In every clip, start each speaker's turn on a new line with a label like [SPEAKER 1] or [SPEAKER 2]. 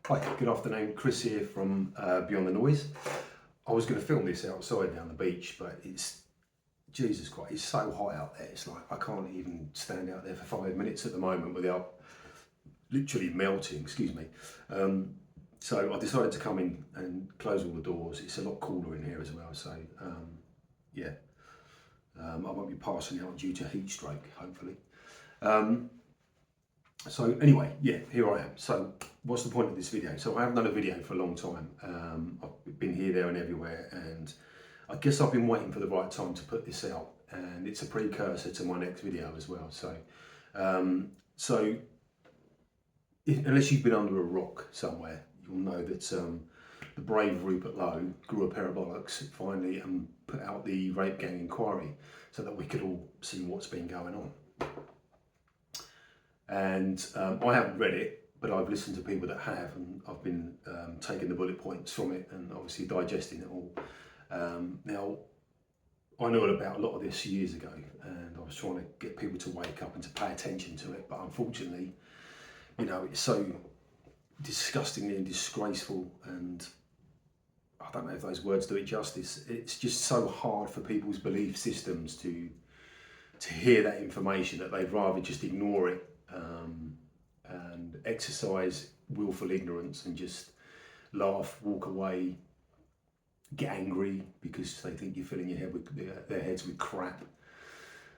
[SPEAKER 1] Hi, good afternoon. Chris here from Beyond the Noise. I was going to film this outside down the beach, but it's, Jesus Christ, it's so hot out there. It's like I can't even stand out there for 5 minutes at the moment without literally melting, excuse me. So I decided to come in and close all the doors. It's a lot cooler in here as well, so yeah. I won't be passing out due to heat stroke, hopefully. So anyway, yeah, here I am. So what's the point of this video? So I haven't done a video for a long time. I've been here, there and everywhere, and I guess I've been waiting for the right time to put this out, and it's a precursor to my next video as well. So, unless you've been under a rock somewhere, you'll know that the brave Rupert Lowe grew a pair of bollocks finally and put out the rape gang inquiry so that we could all see what's been going on. And I haven't read it, but I've listened to people that have, and I've been taking the bullet points from it and obviously digesting it all. Now, I knew about a lot of this years ago, and I was trying to get people to wake up and to pay attention to it, but unfortunately, you know, it's so disgustingly and disgraceful, and I don't know if those words do it justice. It's just so hard for people's belief systems to hear that information that they'd rather just ignore it and exercise willful ignorance and just laugh, walk away, get angry because they think you're filling their heads with crap.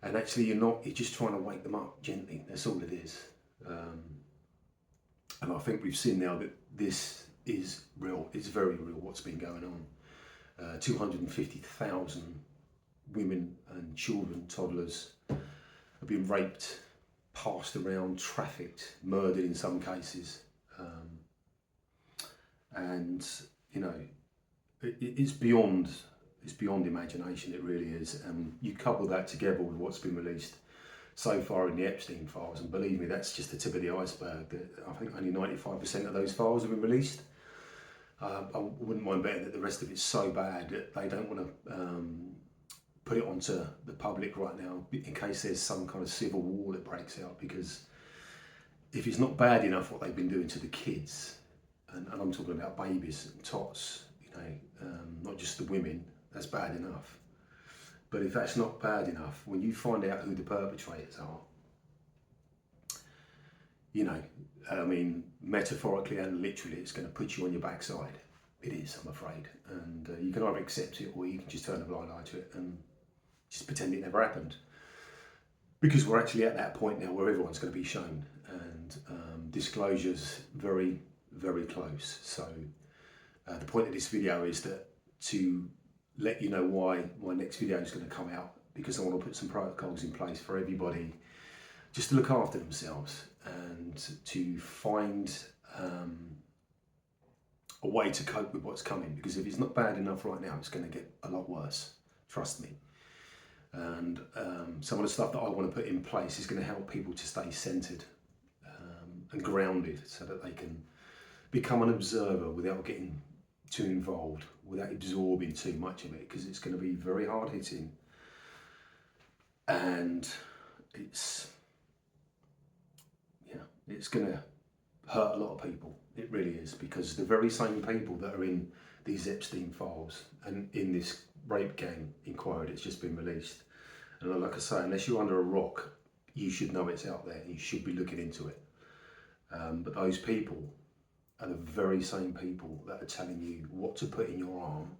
[SPEAKER 1] And actually you're not, you're just trying to wake them up gently. That's all it is. And I think we've seen now that this is real. It's very real what's been going on. 250,000 women and children, toddlers, have been raped, passed around, trafficked, murdered in some cases. And, you know, it's beyond imagination, it really is. And you couple that together with what's been released so far in the Epstein files, and believe me, that's just the tip of the iceberg. I think only 95% of those files have been released. I wouldn't mind betting that the rest of it's so bad that they don't want to put it onto the public right now in case there's some kind of civil war that breaks out, because if it's not bad enough what they've been doing to the kids, and I'm talking about babies and tots, you know, not just the women, that's bad enough. But if that's not bad enough, when you find out who the perpetrators are, you know, I mean, metaphorically and literally, it's going to put you on your backside. It is, I'm afraid. And you can either accept it or you can just turn a blind eye to it and just pretend it never happened. Because we're actually at that point now where everyone's going to be shown, and disclosure's very, very close. So the point of this video is that to let you know why my next video is going to come out, because I want to put some protocols in place for everybody just to look after themselves and to find a way to cope with what's coming, because if it's not bad enough right now, it's going to get a lot worse, trust me. And some of the stuff that I want to put in place is going to help people to stay centered and grounded so that they can become an observer without getting too involved, without absorbing too much of it, because it's going to be very hard hitting, and it's going to hurt a lot of people. It really is, because the very same people that are in these Epstein files and in this rape gang inquiry that's just been released, and like I say, unless you're under a rock, you should know it's out there. You should be looking into it. But those people are the very same people that are telling you what to put in your arm.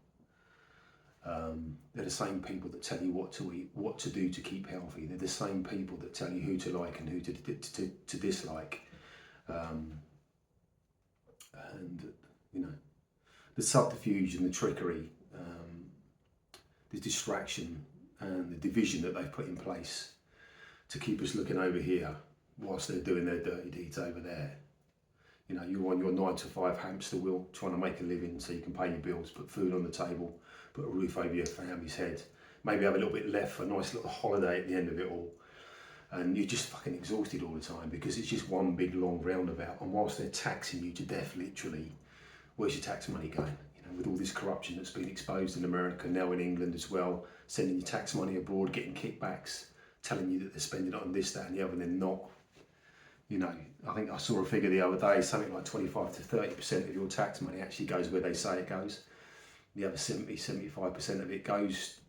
[SPEAKER 1] They're the same people that tell you what to eat, what to do to keep healthy. They're the same people that tell you who to like and who to dislike. And, you know, the subterfuge and the trickery, the distraction and the division that they've put in place to keep us looking over here whilst they're doing their dirty deeds over there. You know, you're on your 9-to-5 hamster wheel trying to make a living so you can pay your bills, put food on the table, put a roof over your family's head, maybe have a little bit left for a nice little holiday at the end of it all. And you're just fucking exhausted all the time because it's just one big long roundabout. And whilst they're taxing you to death, literally, where's your tax money going? You know, with all this corruption that's been exposed in America, now in England as well, sending your tax money abroad, getting kickbacks, telling you that they're spending it on this, that and the other, and they're not. You know, I think I saw a figure the other day, something like 25 to 30% of your tax money actually goes where they say it goes. The other 75% of it goes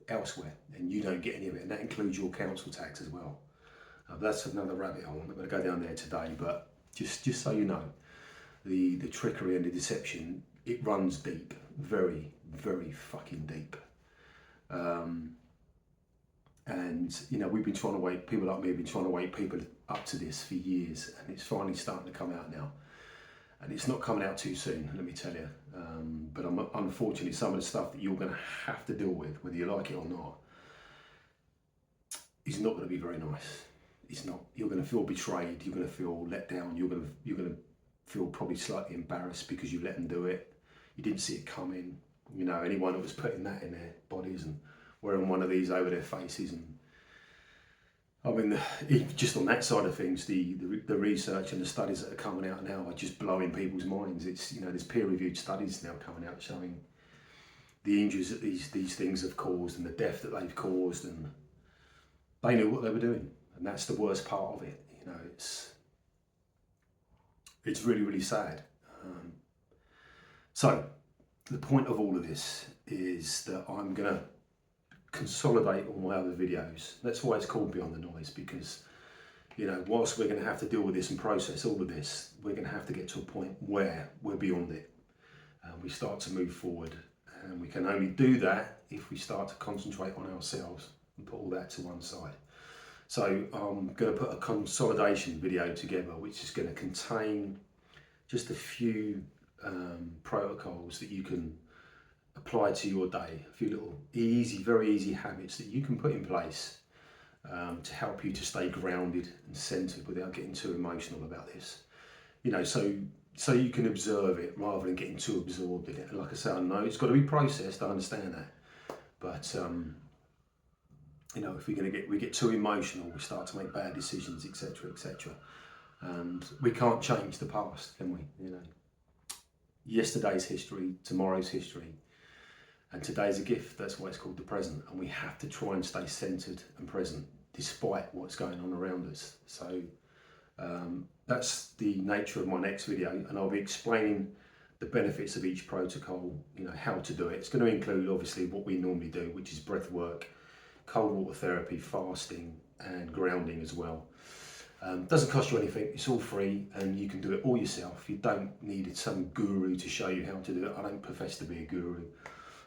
[SPEAKER 1] elsewhere, and you don't get any of it, and that includes your council tax as well. That's another rabbit hole. I'm not going to go down there today, but just so you know, the trickery and the deception, it runs deep, very, very fucking deep. And you know, we've been trying to wake, people like me have been trying to wake people up to this for years, and it's finally starting to come out now. And it's not coming out too soon, let me tell you. But unfortunately, some of the stuff that you're going to have to deal with, whether you like it or not, is not going to be very nice. It's not. You're going to feel betrayed. You're going to feel let down. You're going to feel probably slightly embarrassed because you let them do it. You didn't see it coming. You know, anyone that was putting that in their bodies and wearing one of these over their faces, and I mean, just on that side of things, the research and the studies that are coming out now are just blowing people's minds. It's, you know, there's peer-reviewed studies now coming out showing the injuries that these things have caused and the death that they've caused, and they knew what they were doing, and that's the worst part of it. You know, it's really, really sad. So the point of all of this is that I'm gonna consolidate all my other videos. That's why it's called Beyond the Noise, because, you know, whilst we're going to have to deal with this and process all of this, we're going to have to get to a point where we're beyond it and we start to move forward, and we can only do that if we start to concentrate on ourselves and put all that to one side. So I'm going to put a consolidation video together which is going to contain just a few protocols that you can apply to your day, a few little very easy habits that you can put in place to help you to stay grounded and centered without getting too emotional about this. You know, so you can observe it rather than getting too absorbed in it. And like I say, I know it's got to be processed, I understand that, but you know, if we get too emotional, we start to make bad decisions, etc., etc. And we can't change the past, can we? You know, yesterday's history, tomorrow's history, and today's a gift. That's why it's called the present, and we have to try and stay centered and present despite what's going on around us. So that's the nature of my next video, and I'll be explaining the benefits of each protocol, you know, how to do it. It's going to include obviously what we normally do, which is breath work, cold water therapy, fasting, and grounding as well. Doesn't cost you anything, it's all free, and you can do it all yourself. You don't need some guru to show you how to do it. I don't profess to be a guru.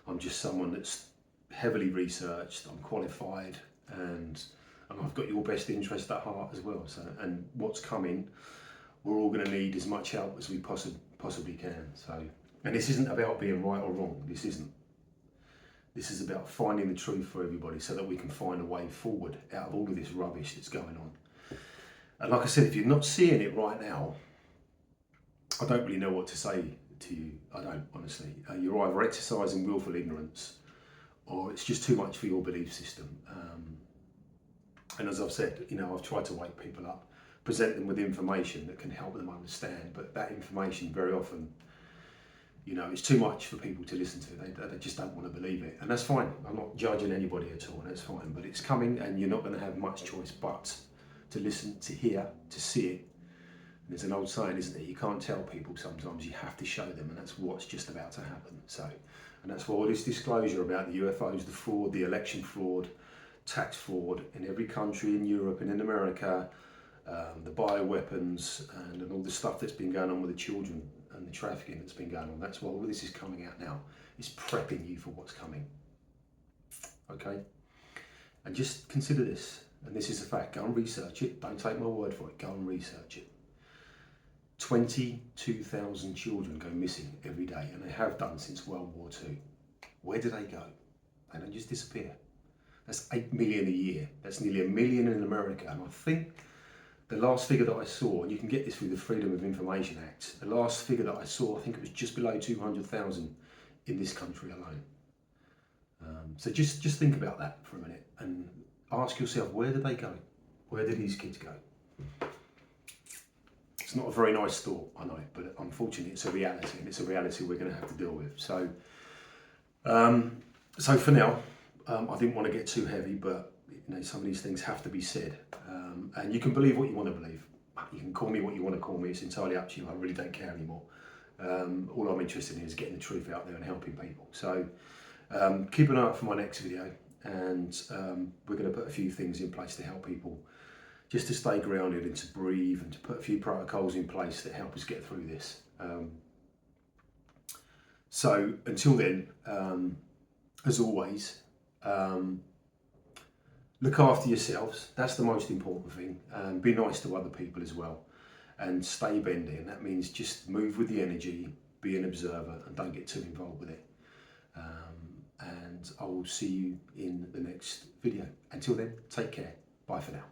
[SPEAKER 1] I'm just someone that's heavily researched, I'm qualified, and I've got your best interest at heart as well. So, and what's coming, we're all going to need as much help as we possibly can. So, and this isn't about being right or wrong. This isn't. This is about finding the truth for everybody so that we can find a way forward out of all of this rubbish that's going on. And like I said, if you're not seeing it right now, I don't really know what to say to you. I don't, honestly. You're either exercising willful ignorance, or it's just too much for your belief system. And as I've said, you know, I've tried to wake people up, present them with information that can help them understand, but that information very often, you know, it's too much for people to listen to. They just don't want to believe it, and that's fine. I'm not judging anybody at all, that's fine, but it's coming, and you're not going to have much choice but to listen, to hear, to see it. There's an old saying, isn't there? You can't tell people sometimes, you have to show them, and that's what's just about to happen. So, and that's why all this disclosure about the UFOs, the fraud, the election fraud, tax fraud in every country in Europe and in America, the bioweapons and all the stuff that's been going on with the children and the trafficking that's been going on. That's why all this is coming out now. It's prepping you for what's coming. Okay? And just consider this, and this is a fact. Go and research it. Don't take my word for it. Go and research it. 22,000 children go missing every day, and they have done since World War II. Where do they go? They don't just disappear. That's 8 million a year. That's nearly 1 million in America. And I think the last figure that I saw, and you can get this through the Freedom of Information Act, the last figure that I saw, I think it was just below 200,000 in this country alone. So just think about that for a minute and ask yourself, where did they go? Where did these kids go? It's not a very nice thought, I know, but unfortunately it's a reality, and it's a reality we're going to have to deal with. So, so for now, I didn't want to get too heavy, but you know, some of these things have to be said, and you can believe what you want to believe. You can call me what you want to call me. It's entirely up to you. I really don't care anymore. All I'm interested in is getting the truth out there and helping people. So keep an eye out for my next video, and we're going to put a few things in place to help people just to stay grounded and to breathe, and to put a few protocols in place that help us get through this. So until then, as always, look after yourselves. That's the most important thing. Be nice to other people as well, and stay bendy. And that means just move with the energy, be an observer, and don't get too involved with it. And I will see you in the next video. Until then, take care. Bye for now.